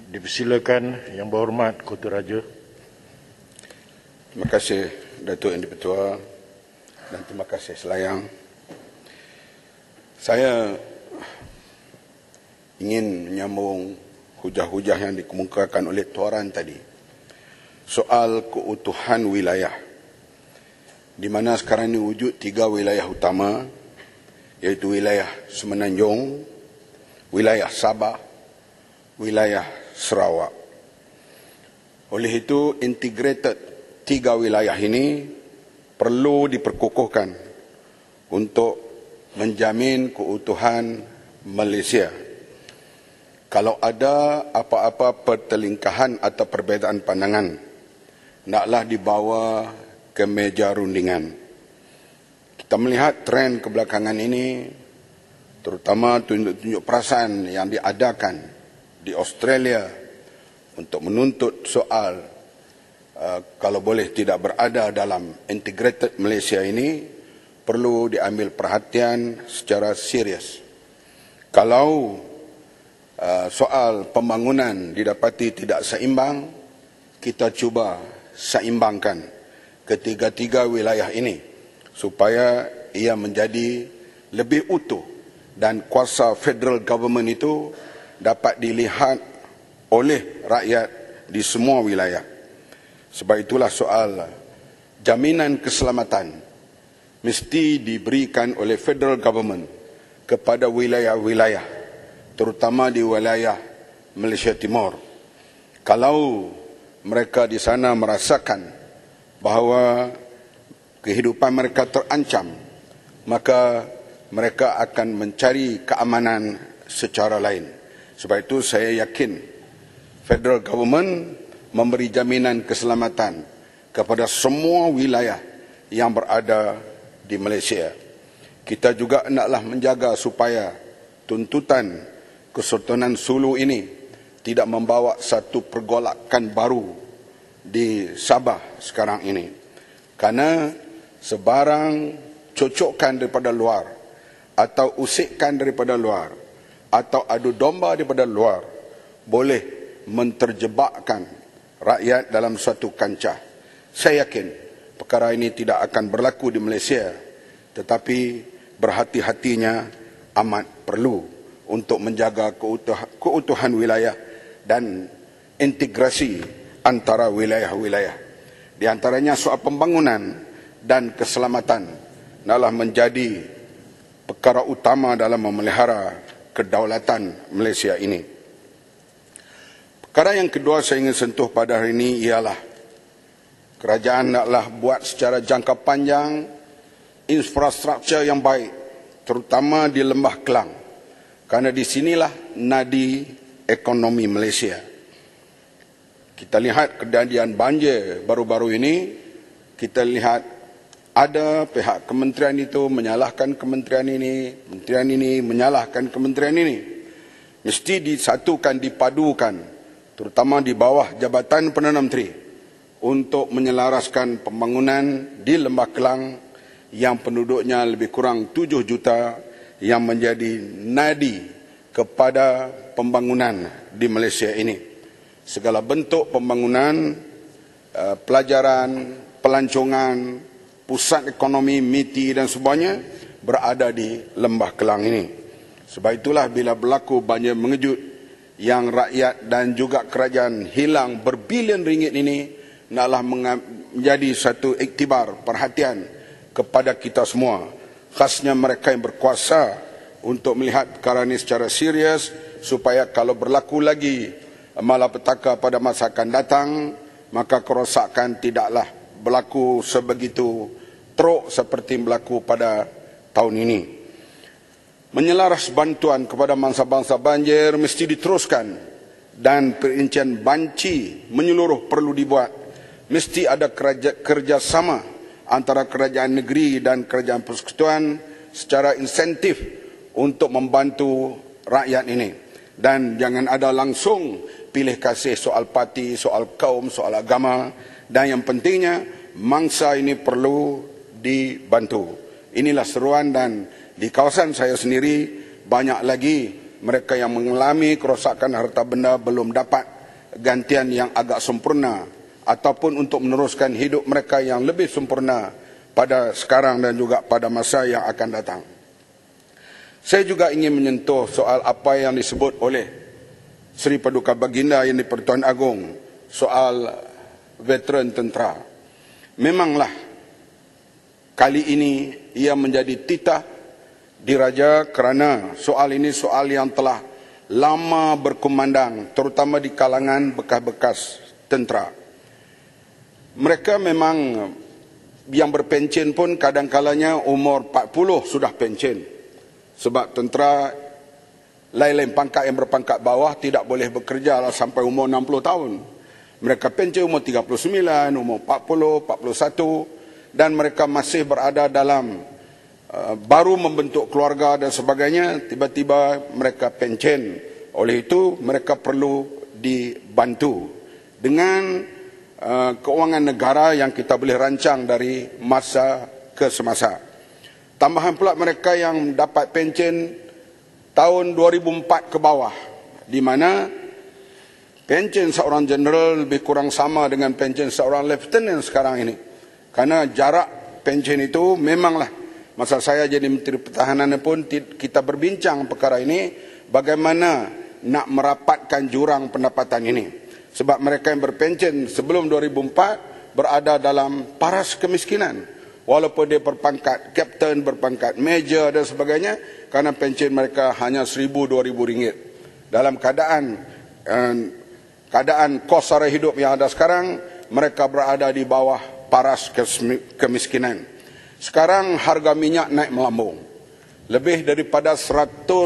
Dipersilakan Yang Berhormat Kota Raja. Terima kasih Datuk Yang di-Pertua dan terima kasih Selayang. Saya ingin menyambung hujah-hujah yang dikemukakan oleh Tuan tadi soal keutuhan wilayah, di mana sekarang ini wujud 3 wilayah utama, iaitu wilayah Semenanjung, wilayah Sabah, wilayah Sarawak. Oleh itu, integrated 3 wilayah ini perlu diperkukuhkan untuk menjamin keutuhan Malaysia. Kalau ada apa-apa pertelingkahan atau perbezaan pandangan, hendaklah dibawa ke meja rundingan. Kita melihat tren kebelakangan ini, terutama tunjuk-tunjuk perasaan yang diadakan di Australia untuk menuntut soal kalau boleh tidak berada dalam integrated Malaysia ini, perlu diambil perhatian secara serius. Kalau soal pembangunan didapati tidak seimbang, kita cuba seimbangkan ketiga-tiga wilayah ini supaya ia menjadi lebih utuh dan kuasa federal government itu dapat dilihat oleh rakyat di semua wilayah. Sebab itulah soal jaminan keselamatan mesti diberikan oleh federal government kepada wilayah-wilayah, terutama di wilayah Malaysia Timur. Kalau mereka di sana merasakan bahawa kehidupan mereka terancam, maka mereka akan mencari keamanan secara lain. Sebab itu saya yakin federal government memberi jaminan keselamatan kepada semua wilayah yang berada di Malaysia. Kita juga hendaklah menjaga supaya tuntutan Kesultanan Sulu ini tidak membawa satu pergolakan baru di Sabah sekarang ini. Karena sebarang cocokkan daripada luar atau usikkan daripada luar atau adu domba daripada luar boleh menterjebakkan rakyat dalam suatu kancah. Saya yakin perkara ini tidak akan berlaku di Malaysia, tetapi berhati-hatinya amat perlu untuk menjaga keutuhan wilayah dan integrasi antara wilayah-wilayah. Di antaranya soal pembangunan dan keselamatan adalah menjadi perkara utama dalam memelihara kedaulatan Malaysia ini. Perkara yang kedua saya ingin sentuh pada hari ini ialah kerajaan hendaklah buat secara jangka panjang infrastruktur yang baik, terutama di Lembah Kelang, kerana di sinilah nadi ekonomi Malaysia. Kita lihat kejadian banjir baru-baru ini, kita lihat ada pihak kementerian itu menyalahkan kementerian ini menyalahkan kementerian ini. Mesti disatukan, dipadukan, terutama di bawah Jabatan Perdana Menteri, untuk menyelaraskan pembangunan di Lembah Kelang yang penduduknya lebih kurang 7 juta, yang menjadi nadi kepada pembangunan di Malaysia ini. Segala bentuk pembangunan, pelajaran, pelancongan, pusat ekonomi, MITI dan sebagainya berada di Lembah Kelang ini. Sebab itulah bila berlaku banjir mengejut yang rakyat dan juga kerajaan hilang berbilion ringgit ini, naklah menjadi satu iktibar perhatian kepada kita semua, khasnya mereka yang berkuasa, untuk melihat perkara ini secara serius supaya kalau berlaku lagi malapetaka pada masa akan datang, maka kerosakan tidaklah berlaku sebegitu teruk seperti berlaku pada tahun ini. Menyelaras bantuan kepada bangsa-bangsa banjir mesti diteruskan dan perincian banci menyeluruh perlu dibuat. Mesti ada kerjasama antara kerajaan negeri dan kerajaan persekutuan secara insentif untuk membantu rakyat ini. Dan jangan ada langsung pilih kasih soal parti, soal kaum, soal agama. Dan yang pentingnya, mangsa ini perlu dibantu. Inilah seruan, dan di kawasan saya sendiri banyak lagi mereka yang mengalami kerosakan harta benda belum dapat gantian yang agak sempurna ataupun untuk meneruskan hidup mereka yang lebih sempurna pada sekarang dan juga pada masa yang akan datang. Saya juga ingin menyentuh soal apa yang disebut oleh Seri Paduka Baginda Yang di-Pertuan Agong soal veteran tentera. Memanglah kali ini ia menjadi titah diraja kerana soal ini soal yang telah lama berkumandang, terutama di kalangan bekas-bekas tentera. Mereka memang yang berpencen pun kadang-kalanya umur 40 sudah pencen. Sebab tentera lain-lain pangkat yang berpangkat bawah tidak boleh bekerja sampai umur 60 tahun. Mereka pencen umur 39, umur 40, 41 dan mereka masih berada dalam baru membentuk keluarga dan sebagainya, tiba-tiba mereka pencen. Oleh itu mereka perlu dibantu dengan keuangan negara yang kita boleh rancang dari masa ke semasa. Tambahan pula mereka yang dapat pencen tahun 2004 ke bawah, di mana pencen seorang jeneral lebih kurang sama dengan pencen seorang lieutenant sekarang ini. Karena jarak pencen itu memanglah, masa saya jadi Menteri Pertahanan pun kita berbincang perkara ini, bagaimana nak merapatkan jurang pendapatan ini. Sebab mereka yang berpencen sebelum 2004 berada dalam paras kemiskinan. Walaupun dia berpangkat kapten, berpangkat major dan sebagainya, kerana pencen mereka hanya RM1,000-2,000 ringgit. Dalam keadaan kos sara hidup yang ada sekarang, mereka berada di bawah paras kemiskinan. Sekarang harga minyak naik melambung. Lebih daripada $100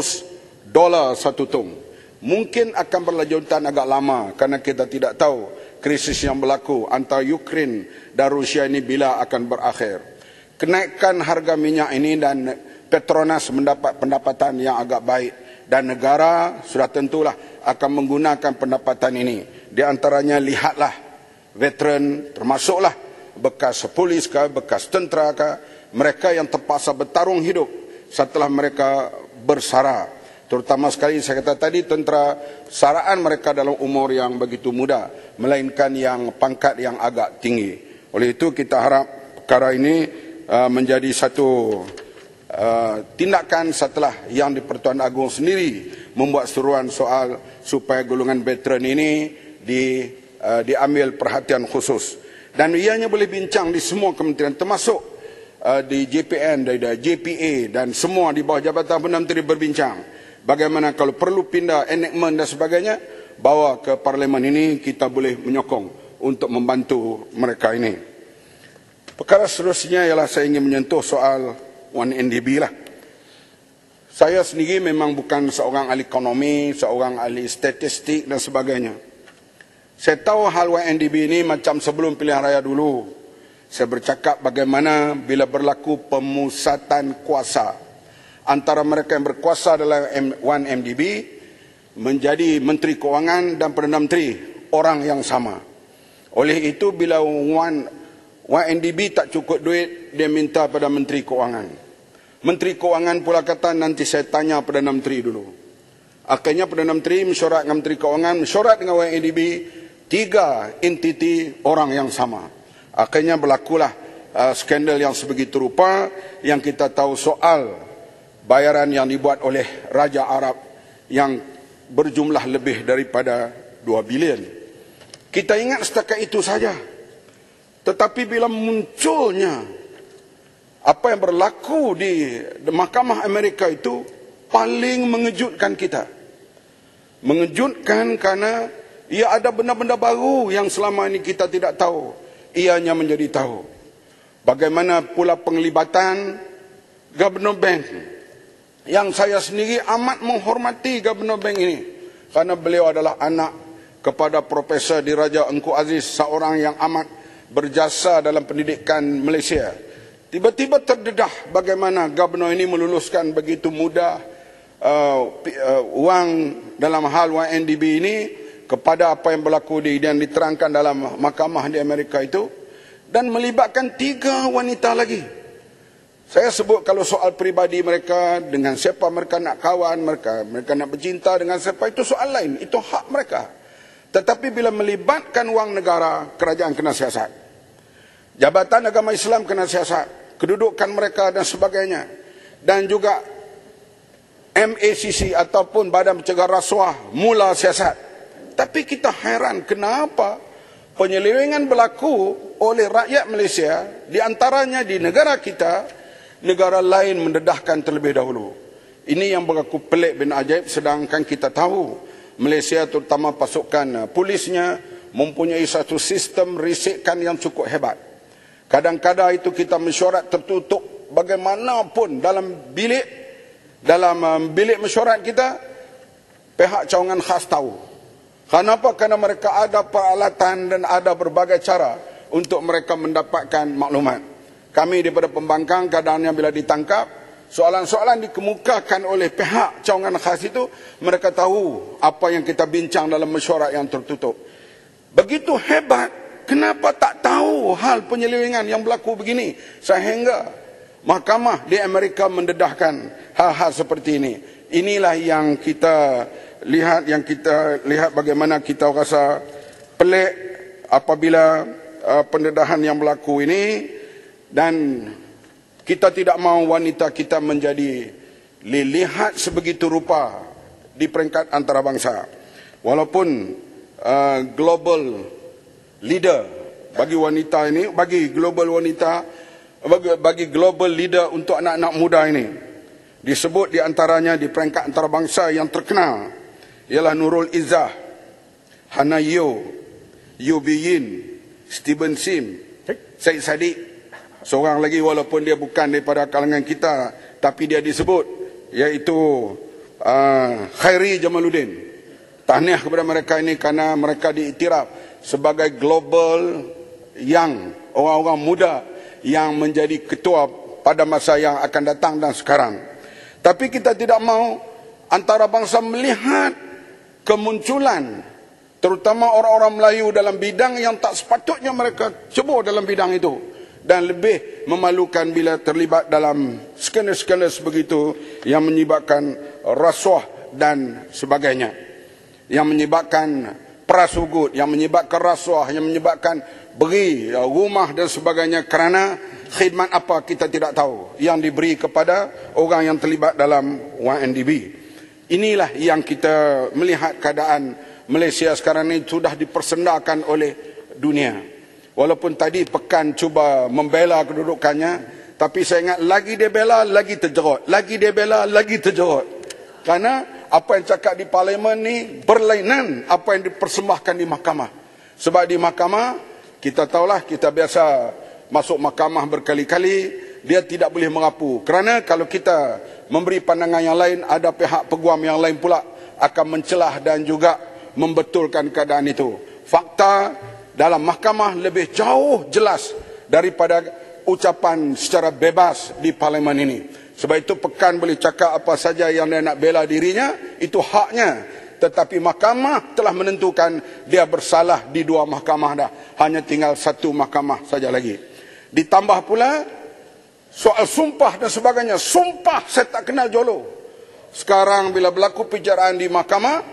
satu tong. Mungkin akan berlanjutan agak lama kerana kita tidak tahu krisis yang berlaku antara Ukraine dan Rusia ini bila akan berakhir. Kenaikan harga minyak ini dan Petronas mendapat pendapatan yang agak baik dan negara sudah tentulah akan menggunakan pendapatan ini. Di antaranya lihatlah veteran, termasuklah bekas polis ke, bekas tentera ke, mereka yang terpaksa bertarung hidup setelah mereka bersara. Terutama sekali saya kata tadi, tentera saraan mereka dalam umur yang begitu muda, melainkan yang pangkat yang agak tinggi. Oleh itu kita harap perkara ini menjadi satu tindakan setelah Yang di-Pertuan Agong sendiri membuat seruan soal supaya golongan veteran ini diambil perhatian khusus. Dan ianya boleh bincang di semua kementerian, termasuk di JPN, di JPA dan semua di bawah Jabatan Perdana Menteri berbincang. Bagaimana kalau perlu pindah enactment dan sebagainya, bawa ke parlimen ini, kita boleh menyokong untuk membantu mereka ini. Perkara seterusnya ialah saya ingin menyentuh soal 1MDB lah. Saya sendiri memang bukan seorang ahli ekonomi, seorang ahli statistik dan sebagainya. Saya tahu hal 1MDB ini macam sebelum pilihan raya dulu. Saya bercakap bagaimana bila berlaku pemusatan kuasa antara mereka yang berkuasa dalam 1MDB menjadi Menteri Kewangan dan Perdana Menteri, orang yang sama. Oleh itu bila 1MDB tak cukup duit, dia minta pada Menteri Kewangan. Menteri Kewangan pula kata nanti saya tanya Perdana Menteri dulu. Akhirnya Perdana Menteri mesyuarat dengan Menteri Kewangan, mesyuarat dengan 1MDB, 3 entiti orang yang sama. Akhirnya berlakulah skandal yang sebegitu rupa yang kita tahu soal bayaran yang dibuat oleh Raja Arab yang berjumlah lebih daripada 2 bilion. Kita ingat setakat itu saja. Tetapi bila munculnya apa yang berlaku di Mahkamah Amerika itu paling mengejutkan kita. Mengejutkan kerana ia ada benda-benda baru yang selama ini kita tidak tahu. Ianya menjadi tahu. Bagaimana pula penglibatan Governor Bank, yang saya sendiri amat menghormati Governor Bank ini kerana beliau adalah anak kepada Profesor Diraja Engku Aziz, seorang yang amat berjasa dalam pendidikan Malaysia. Tiba-tiba terdedah bagaimana Governor ini meluluskan begitu mudah wang dalam hal 1MDB ini kepada apa yang berlaku dan diterangkan dalam mahkamah di Amerika itu, dan melibatkan 3 wanita lagi. Saya sebut kalau soal peribadi mereka, dengan siapa mereka nak kawan, mereka nak bercinta dengan siapa, itu soal lain, itu hak mereka. Tetapi bila melibatkan wang negara, kerajaan kena siasat. Jabatan Agama Islam kena siasat. Kedudukan mereka dan sebagainya. Dan juga MACC ataupun Badan Pencegah Rasuah mula siasat. Tapi kita heran kenapa penyelewengan berlaku oleh rakyat Malaysia, di antaranya di negara kita, negara lain mendedahkan terlebih dahulu. Ini yang berlaku pelik bin ajaib, sedangkan kita tahu Malaysia terutama pasukan polisnya mempunyai satu sistem risikan yang cukup hebat. Kadang-kadang itu kita mesyuarat tertutup bagaimanapun dalam bilik mesyuarat kita, pihak cawangan khas tahu. Kenapa? Kerana mereka ada peralatan dan ada berbagai cara untuk mereka mendapatkan maklumat. Kami daripada pembangkang kadang-kadang bila ditangkap, soalan-soalan dikemukakan oleh pihak cawangan khas itu, mereka tahu apa yang kita bincang dalam mesyuarat yang tertutup. Begitu hebat, kenapa tak tahu hal penyelewengan yang berlaku begini, sehingga mahkamah di Amerika mendedahkan hal-hal seperti ini. Inilah yang kita lihat bagaimana kita rasa pelik apabila pendedahan yang berlaku ini, dan kita tidak mahu wanita kita menjadi dilihat sebegitu rupa di peringkat antarabangsa. Walaupun global leader bagi wanita ini, bagi global leader untuk anak-anak muda ini, disebut di antaranya di peringkat antarabangsa yang terkenal ialah Nurul Izzah, Hana Yeo, Yubi Yin, Stephen Sim, Syed Saddiq. Seorang lagi walaupun dia bukan daripada kalangan kita, tapi dia disebut, iaitu Khairi Jamaluddin. Tahniah kepada mereka ini kerana mereka diiktiraf sebagai global yang orang-orang muda yang menjadi ketua pada masa yang akan datang dan sekarang. Tapi kita tidak mahu antarabangsa melihat kemunculan terutama orang-orang Melayu dalam bidang yang tak sepatutnya mereka cebur dalam bidang itu. Dan lebih memalukan bila terlibat dalam skandal-skandal begitu yang menyebabkan rasuah dan sebagainya. Yang menyebabkan prasugut, yang menyebabkan rasuah, yang menyebabkan beri rumah dan sebagainya kerana khidmat apa kita tidak tahu yang diberi kepada orang yang terlibat dalam YNDB. Inilah yang kita melihat keadaan Malaysia sekarang ini sudah dipersendakan oleh dunia. Walaupun tadi Pekan cuba membela kedudukannya, tapi saya ingat lagi dia bela, lagi terjerut. Lagi dia bela, lagi terjerut. Kerana apa yang cakap di parlimen ni berlainan apa yang dipersembahkan di mahkamah. Sebab di mahkamah, kita tahulah, kita biasa masuk mahkamah berkali-kali, dia tidak boleh merapu. Kerana kalau kita memberi pandangan yang lain, ada pihak peguam yang lain pula akan mencelah dan juga membetulkan keadaan itu. Fakta dalam mahkamah lebih jauh jelas daripada ucapan secara bebas di parlimen ini. Sebab itu Pekan boleh cakap apa saja yang dia nak bela dirinya, itu haknya. Tetapi mahkamah telah menentukan dia bersalah di dua mahkamah dah. Hanya tinggal satu mahkamah saja lagi. Ditambah pula soal sumpah dan sebagainya. Sumpah saya tak kenal jolo. Sekarang bila berlaku penjaraan di mahkamah,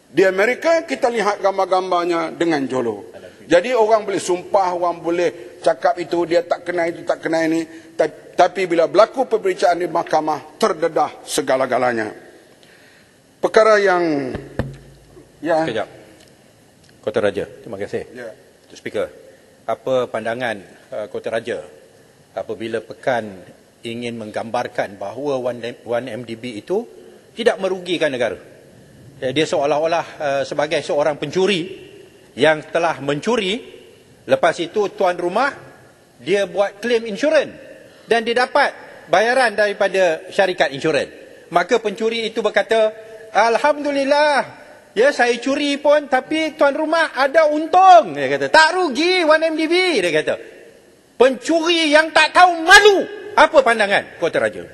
di Amerika kita lihat gambar-gambarnya dengan jolo. Jadi orang boleh sumpah, orang boleh cakap itu, dia tak kenal itu, tak kenal ini. Tapi bila berlaku pemberitaan di mahkamah, terdedah segala-galanya. Perkara yang... Ya. Sekejap. Kota Raja, terima kasih. Ya. Speaker, apa pandangan Kota Raja apabila Pekan ingin menggambarkan bahawa 1MDB itu tidak merugikan negara? Dia seolah-olah sebagai seorang pencuri yang telah mencuri, lepas itu tuan rumah dia buat claim insurans dan dia dapat bayaran daripada syarikat insurans. Maka pencuri itu berkata, Alhamdulillah, ya saya curi pun tapi tuan rumah ada untung. Dia kata, tak rugi 1MDB. Dia kata, pencuri yang tak tahu malu. Apa pandangan Kota Raja?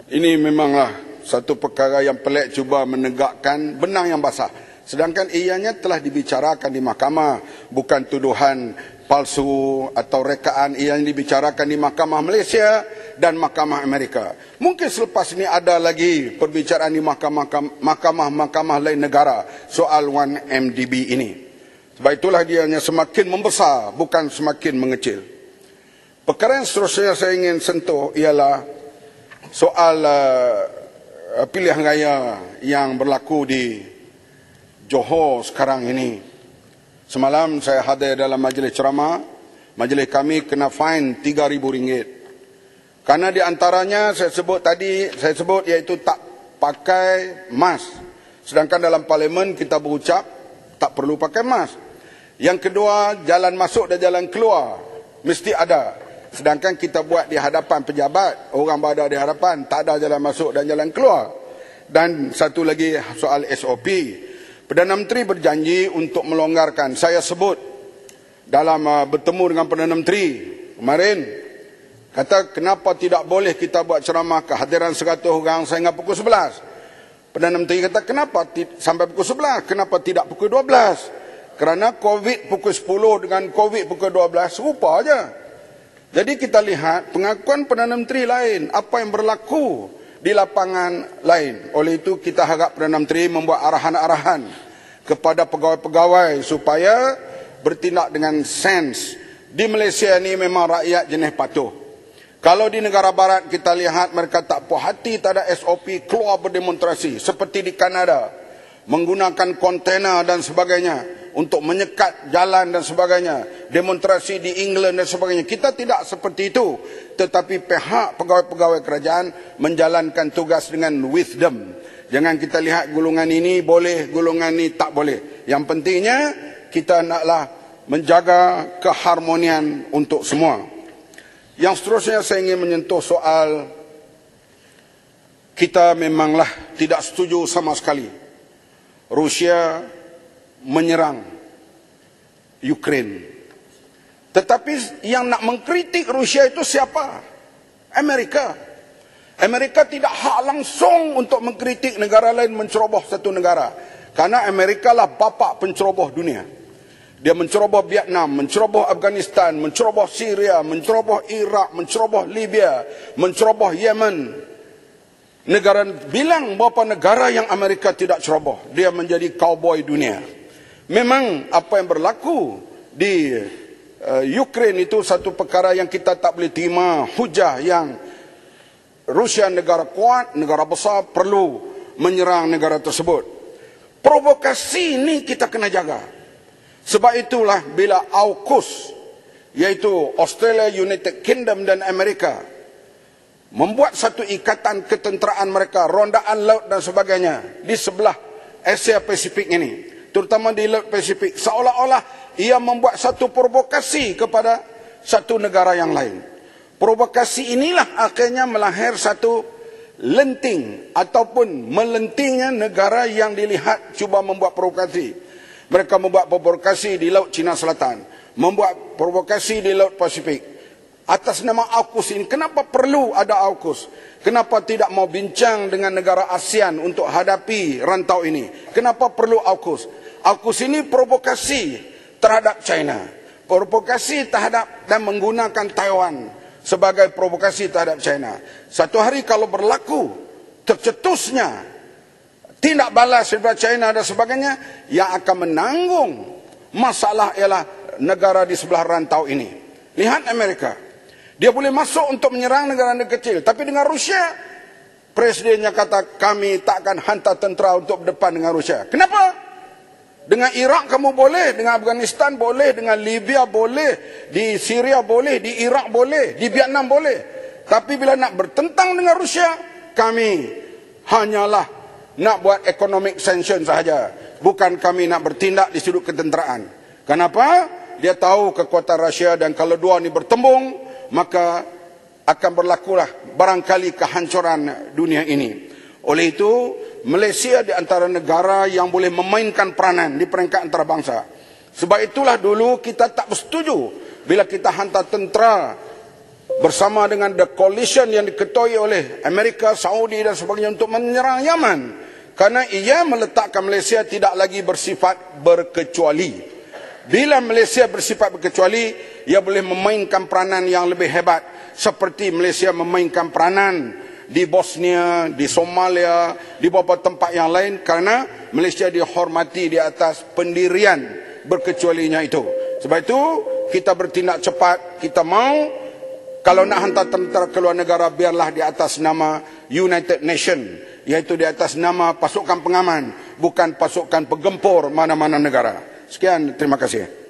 Ini memanglah satu perkara yang pelik, cuba menegakkan benang yang basah. Sedangkan ianya telah dibicarakan di mahkamah, bukan tuduhan palsu atau rekaan. Ia yang dibicarakan di mahkamah Malaysia dan Mahkamah Amerika. Mungkin selepas ini ada lagi perbicaraan di mahkamah lain negara soal 1MDB ini. Sebab itulah dia hanya semakin membesar, bukan semakin mengecil. Perkara yang seterusnya saya ingin sentuh ialah soal pilihan raya yang berlaku di Johor sekarang ini. Semalam saya hadir dalam majlis ceramah. Majlis kami kena fine RM3,000. Karena di antaranya saya sebut iaitu tak pakai mask. Sedangkan dalam parlimen kita berucap tak perlu pakai mask. Yang kedua, jalan masuk dan jalan keluar mesti ada. Sedangkan kita buat di hadapan pejabat, orang berada di hadapan, tak ada jalan masuk dan jalan keluar. Dan satu lagi soal SOP. Perdana Menteri berjanji untuk melonggarkan. Saya sebut dalam bertemu dengan Perdana Menteri kemarin, kata kenapa tidak boleh kita buat ceramah kehadiran 100 orang sehingga pukul 11. Perdana Menteri kata kenapa sampai pukul 11, kenapa tidak pukul 12? Kerana COVID pukul 10 dengan COVID pukul 12 serupa aja. Jadi kita lihat pengakuan Perdana Menteri lain, apa yang berlaku di lapangan lain. Oleh itu kita harap Perdana Menteri membuat arahan-arahan kepada pegawai-pegawai supaya bertindak dengan sens. Di Malaysia ni memang rakyat jenis patuh. Kalau di negara barat kita lihat mereka tak puas hati, tak ada SOP, keluar berdemonstrasi. Seperti di Kanada, menggunakan kontena dan sebagainya untuk menyekat jalan dan sebagainya. Demonstrasi di England dan sebagainya. Kita tidak seperti itu. Tetapi pihak pegawai-pegawai kerajaan menjalankan tugas dengan wisdom. Jangan kita lihat golongan ini boleh, golongan ini tak boleh. Yang pentingnya kita naklah menjaga keharmonian untuk semua. Yang seterusnya saya ingin menyentuh soal kita memanglah tidak setuju sama sekali Rusia menyerang Ukraine. Tetapi yang nak mengkritik Rusia itu siapa? Amerika. Amerika tidak hak langsung untuk mengkritik negara lain menceroboh satu negara. Karena Amerika lah bapa penceroboh dunia. Dia menceroboh Vietnam, menceroboh Afghanistan, menceroboh Syria, menceroboh Iraq, menceroboh Libya, menceroboh Yemen. Negara bilang berapa negara yang Amerika tidak ceroboh. Dia menjadi cowboy dunia. Memang apa yang berlaku di Ukraine itu satu perkara yang kita tak boleh terima. Hujah yang Rusia negara kuat, negara besar perlu menyerang negara tersebut. Provokasi ini kita kena jaga. Sebab itulah bila AUKUS, iaitu Australia, United Kingdom dan Amerika, membuat satu ikatan ketenteraan mereka, rondaan laut dan sebagainya di sebelah Asia Pasifik ini, terutama di Laut Pasifik, seolah-olah ia membuat satu provokasi kepada satu negara yang lain. Provokasi inilah akhirnya melahir satu lenting ataupun melentingnya negara yang dilihat cuba membuat provokasi. Mereka membuat provokasi di Laut Cina Selatan, membuat provokasi di Laut Pasifik. Atas nama AUKUS ini, kenapa perlu ada AUKUS? Kenapa tidak mau bincang dengan negara ASEAN untuk hadapi rantau ini? Kenapa perlu AUKUS? AUKUS ini provokasi terhadap China. Provokasi terhadap dan menggunakan Taiwan sebagai provokasi terhadap China. Satu hari kalau berlaku tercetusnya tindak balas daripada China dan sebagainya, yang akan menanggung masalah ialah negara di sebelah rantau ini. Lihat Amerika. Dia boleh masuk untuk menyerang negara-negara kecil. Tapi dengan Rusia, presidennya kata kami tak akan hantar tentera untuk berdepan dengan Rusia. Kenapa? Dengan Iraq kamu boleh, dengan Afghanistan boleh, dengan Libya boleh, di Syria boleh, di Iraq boleh, di Vietnam boleh. Tapi bila nak bertentang dengan Rusia, kami hanyalah nak buat economic sanction sahaja. Bukan kami nak bertindak di sudut ketenteraan. Kenapa? Dia tahu kekuatan Rusia dan kalau dua ni bertembung, maka akan berlakulah barangkali kehancuran dunia ini. Oleh itu, Malaysia di antara negara yang boleh memainkan peranan di peringkat antarabangsa. Sebab itulah dulu kita tak bersetuju bila kita hantar tentera bersama dengan the coalition yang diketuai oleh Amerika, Saudi dan sebagainya untuk menyerang Yaman. Karena ia meletakkan Malaysia tidak lagi bersifat berkecuali. Bila Malaysia bersifat berkecuali, ia boleh memainkan peranan yang lebih hebat seperti Malaysia memainkan peranan di Bosnia, di Somalia, di beberapa tempat yang lain, kerana Malaysia dihormati di atas pendirian berkecualinya itu. Sebab itu kita bertindak cepat. Kita mau kalau nak hantar tentera ke luar negara, biarlah di atas nama United Nations, iaitu di atas nama pasukan pengaman, bukan pasukan penggempur mana-mana negara. Sekian, terima kasih.